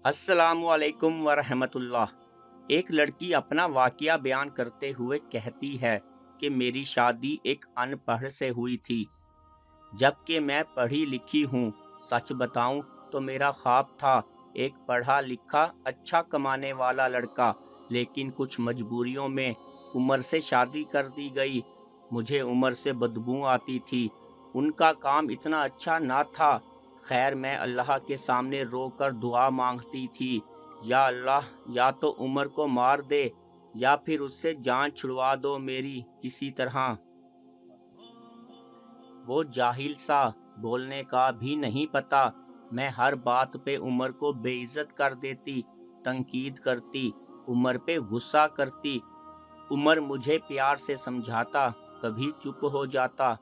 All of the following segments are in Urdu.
السلام علیکم ورحمۃ اللہ۔ ایک لڑکی اپنا واقعہ بیان کرتے ہوئے کہتی ہے کہ میری شادی ایک ان پڑھ سے ہوئی تھی، جبکہ میں پڑھی لکھی ہوں۔ سچ بتاؤں تو میرا خواب تھا ایک پڑھا لکھا اچھا کمانے والا لڑکا، لیکن کچھ مجبوریوں میں عمر سے شادی کر دی گئی۔ مجھے عمر سے بدبو آتی تھی، ان کا کام اتنا اچھا نہ تھا۔ خیر میں اللہ کے سامنے رو کر دعا مانگتی تھی، یا اللہ یا تو عمر کو مار دے یا پھر اس سے جان چھڑوا دو میری کسی طرح۔ وہ جاہل سا، بولنے کا بھی نہیں پتا۔ میں ہر بات پہ عمر کو بے عزت کر دیتی، تنقید کرتی، عمر پہ غصہ کرتی۔ عمر مجھے پیار سے سمجھاتا، کبھی چپ ہو جاتا،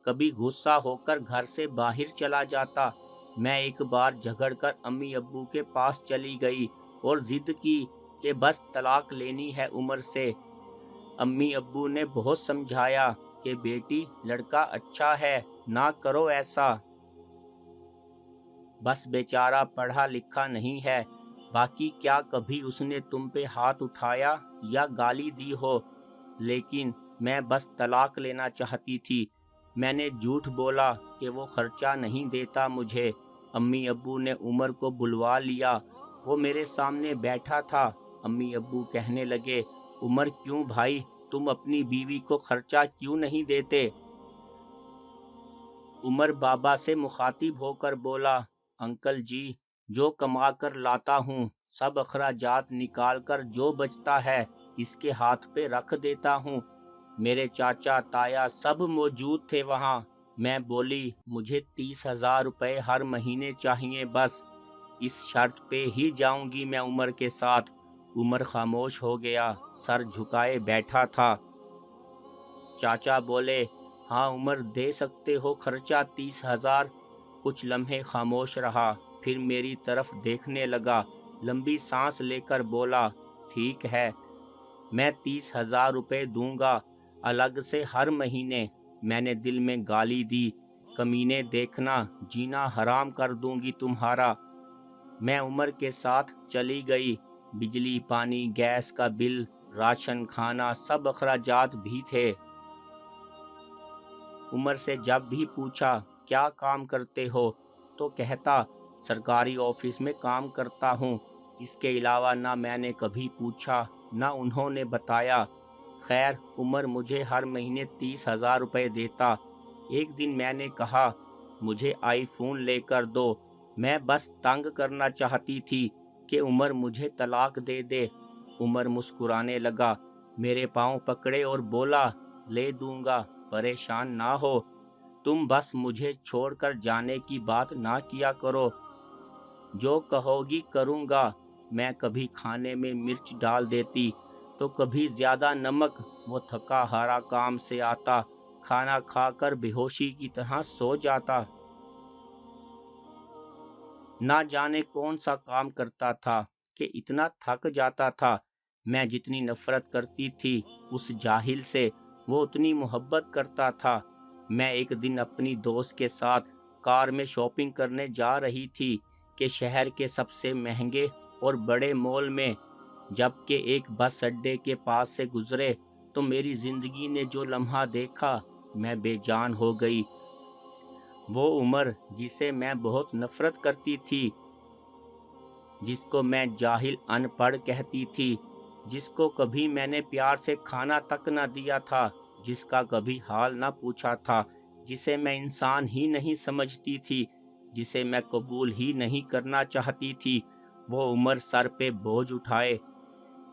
کبھی غصہ ہو کر گھر سے باہر چلا جاتا۔ میں ایک بار جھگڑ کر امی ابو کے پاس چلی گئی اور ضد کی کہ بس طلاق لینی ہے عمر سے۔ امی ابو نے بہت سمجھایا کہ بیٹی لڑکا اچھا ہے، نہ کرو ایسا، بس بیچارہ پڑھا لکھا نہیں ہے۔ باقی کیا کبھی اس نے تم پہ ہاتھ اٹھایا یا گالی دی ہو؟ لیکن میں بس طلاق لینا چاہتی تھی۔ میں نے جھوٹ بولا کہ وہ خرچہ نہیں دیتا مجھے۔ امی ابو نے عمر کو بلوا لیا، وہ میرے سامنے بیٹھا تھا۔ امی ابو کہنے لگے، عمر کیوں بھائی، تم اپنی بیوی کو خرچہ کیوں نہیں دیتے؟ عمر بابا سے مخاطب ہو کر بولا، انکل جی، جو کما کر لاتا ہوں سب اخراجات نکال کر جو بچتا ہے اس کے ہاتھ پہ رکھ دیتا ہوں۔ میرے چاچا تایا سب موجود تھے وہاں۔ میں بولی، مجھے 30,000 روپے ہر مہینے چاہیے بس، اس شرط پہ ہی جاؤں گی میں عمر کے ساتھ۔ عمر خاموش ہو گیا، سر جھکائے بیٹھا تھا۔ چاچا بولے، ہاں عمر دے سکتے ہو خرچہ 30,000۔ کچھ لمحے خاموش رہا، پھر میری طرف دیکھنے لگا، لمبی سانس لے کر بولا، ٹھیک ہے، میں 30,000 روپے دوں گا الگ سے ہر مہینے۔ میں نے دل میں گالی دی، کمینے دیکھنا، جینا حرام کر دوں گی تمہارا۔ میں عمر کے ساتھ چلی گئی۔ بجلی پانی گیس کا بل، راشن کھانا سب اخراجات بھی تھے۔ عمر سے جب بھی پوچھا کیا کام کرتے ہو تو کہتا سرکاری آفس میں کام کرتا ہوں۔ اس کے علاوہ نہ میں نے کبھی پوچھا نہ انہوں نے بتایا۔ خیر عمر مجھے ہر مہینے 30,000 روپے دیتا۔ ایک دن میں نے کہا، مجھے آئی فون لے کر دو، میں بس تنگ کرنا چاہتی تھی کہ عمر مجھے طلاق دے دے۔ عمر مسکرانے لگا، میرے پاؤں پکڑے اور بولا، لے دوں گا، پریشان نہ ہو، تم بس مجھے چھوڑ کر جانے کی بات نہ کیا کرو، جو کہو گی کروں گا۔ میں کبھی کھانے میں مرچ ڈال دیتی تو کبھی زیادہ نمک۔ وہ تھکا ہارا کام سے آتا، کھانا کھا کر بے ہوشی کی طرح سو جاتا۔ نہ جانے کون سا کام کرتا تھا کہ اتنا تھک جاتا تھا۔ میں جتنی نفرت کرتی تھی اس جاہل سے، وہ اتنی محبت کرتا تھا۔ میں ایک دن اپنی دوست کے ساتھ کار میں شاپنگ کرنے جا رہی تھی کہ شہر کے سب سے مہنگے اور بڑے مال میں، جبکہ ایک بس اڈے کے پاس سے گزرے تو میری زندگی نے جو لمحہ دیکھا میں بے جان ہو گئی۔ وہ عمر جسے میں بہت نفرت کرتی تھی، جس کو میں جاہل ان پڑھ کہتی تھی، جس کو کبھی میں نے پیار سے کھانا تک نہ دیا تھا، جس کا کبھی حال نہ پوچھا تھا، جسے میں انسان ہی نہیں سمجھتی تھی، جسے میں قبول ہی نہیں کرنا چاہتی تھی، وہ عمر سر پہ بوجھ اٹھائے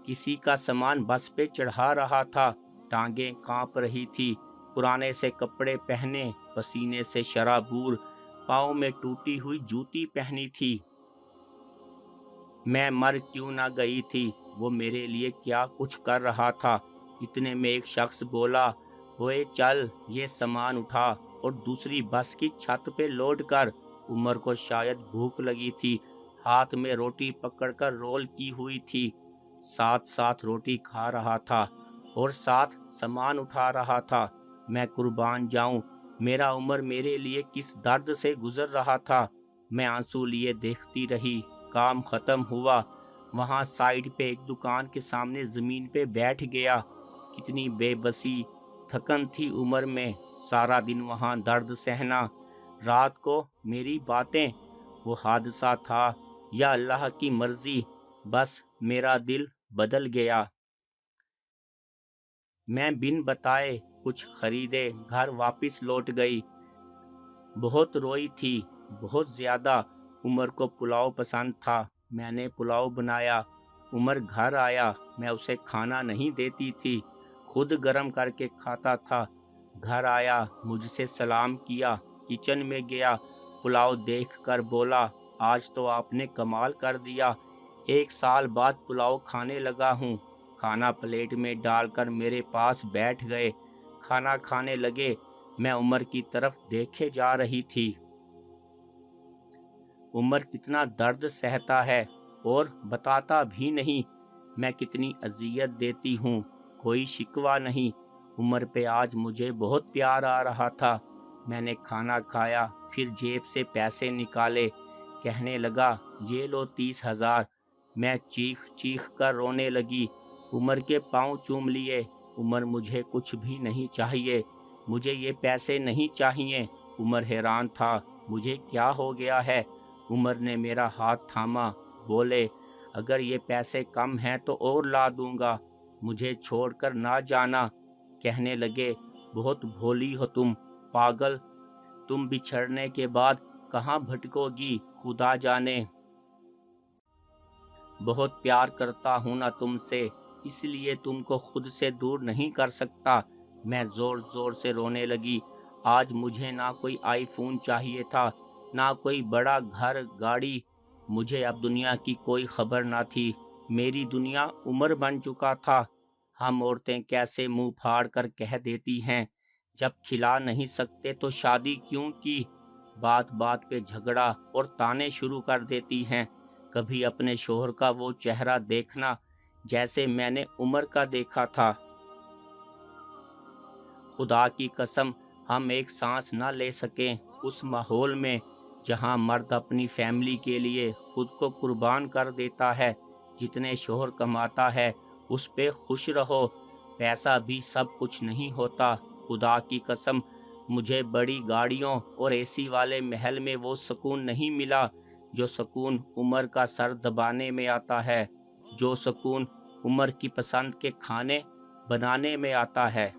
کسی کا سامان بس پہ چڑھا رہا تھا۔ ٹانگیں کانپ رہی تھی، پرانے سے کپڑے پہنے، پسینے سے شرابور، پاؤں میں ٹوٹی ہوئی جوتی پہنی تھی۔ میں مر کیوں نہ گئی تھی، وہ میرے لیے کیا کچھ کر رہا تھا۔ اتنے میں ایک شخص بولا، ہوئے چل یہ سامان اٹھا اور دوسری بس کی چھت پہ لوڈ کر۔ عمر کو شاید بھوک لگی تھی، ہاتھ میں روٹی پکڑ کر رول کی ہوئی تھی، ساتھ ساتھ روٹی کھا رہا تھا اور ساتھ سامان اٹھا رہا تھا۔ میں قربان جاؤں، میرا عمر میرے لیے کس درد سے گزر رہا تھا۔ میں آنسو لیے دیکھتی رہی۔ کام ختم ہوا وہاں سائڈ پہ ایک دکان کے سامنے زمین پہ بیٹھ گیا۔ کتنی بے بسی تھکن تھی عمر میں، سارا دن وہاں درد سہنا، رات کو میری باتیں، وہ حادثہ تھا یا اللہ کی مرضی، بس میرا دل بدل گیا۔ میں بن بتائے کچھ خریدے، گھر واپس لوٹ گئی۔ بہت روئی تھی، بہت زیادہ۔ عمر کو پلاؤ پسند تھا، میں نے پلاؤ بنایا۔ عمر گھر آیا، میں اسے کھانا نہیں دیتی تھی، خود گرم کر کے کھاتا تھا۔ گھر آیا، مجھ سے سلام کیا، کچن میں گیا، پلاؤ دیکھ کر بولا، آج تو آپ نے کمال کر دیا، 1 سال بعد پلاؤ کھانے لگا ہوں۔ کھانا پلیٹ میں ڈال کر میرے پاس بیٹھ گئے، کھانا کھانے لگے۔ میں عمر کی طرف دیکھے جا رہی تھی۔ عمر کتنا درد سہتا ہے اور بتاتا بھی نہیں، میں کتنی اذیت دیتی ہوں، کوئی شکوہ نہیں۔ عمر پہ آج مجھے بہت پیار آ رہا تھا۔ میں نے کھانا کھایا، پھر جیب سے پیسے نکالے، کہنے لگا، یہ لو 30,000۔ میں چیخ چیخ کر رونے لگی، عمر کے پاؤں چوم لیے۔ عمر مجھے کچھ بھی نہیں چاہیے، مجھے یہ پیسے نہیں چاہیے۔ عمر حیران تھا، مجھے کیا ہو گیا ہے؟ عمر نے میرا ہاتھ تھاما، بولے، اگر یہ پیسے کم ہیں تو اور لا دوں گا، مجھے چھوڑ کر نہ جانا۔ کہنے لگے، بہت بھولی ہو تم، پاگل، تم بچھڑنے کے بعد کہاں بھٹکو گی خدا جانے۔ بہت پیار کرتا ہوں نا تم سے، اس لیے تم کو خود سے دور نہیں کر سکتا۔ میں زور زور سے رونے لگی۔ آج مجھے نہ کوئی آئی فون چاہیے تھا، نہ کوئی بڑا گھر گاڑی، مجھے اب دنیا کی کوئی خبر نہ تھی۔ میری دنیا عمر بن چکا تھا۔ ہم عورتیں کیسے منہ پھاڑ کر کہہ دیتی ہیں، جب کھلا نہیں سکتے تو شادی کیوں کی؟ بات بات پہ جھگڑا اور تانے شروع کر دیتی ہیں۔ کبھی اپنے شوہر کا وہ چہرہ دیکھنا جیسے میں نے عمر کا دیکھا تھا۔ خدا کی قسم ہم ایک سانس نہ لے سکیں اس ماحول میں جہاں مرد اپنی فیملی کے لیے خود کو قربان کر دیتا ہے۔ جتنے شوہر کماتا ہے اس پہ خوش رہو، پیسہ بھی سب کچھ نہیں ہوتا۔ خدا کی قسم مجھے بڑی گاڑیوں اور اے سی والے محل میں وہ سکون نہیں ملا جو سکون عمر کا سر دبانے میں آتا ہے، جو سکون عمر کی پسند کے کھانے بنانے میں آتا ہے۔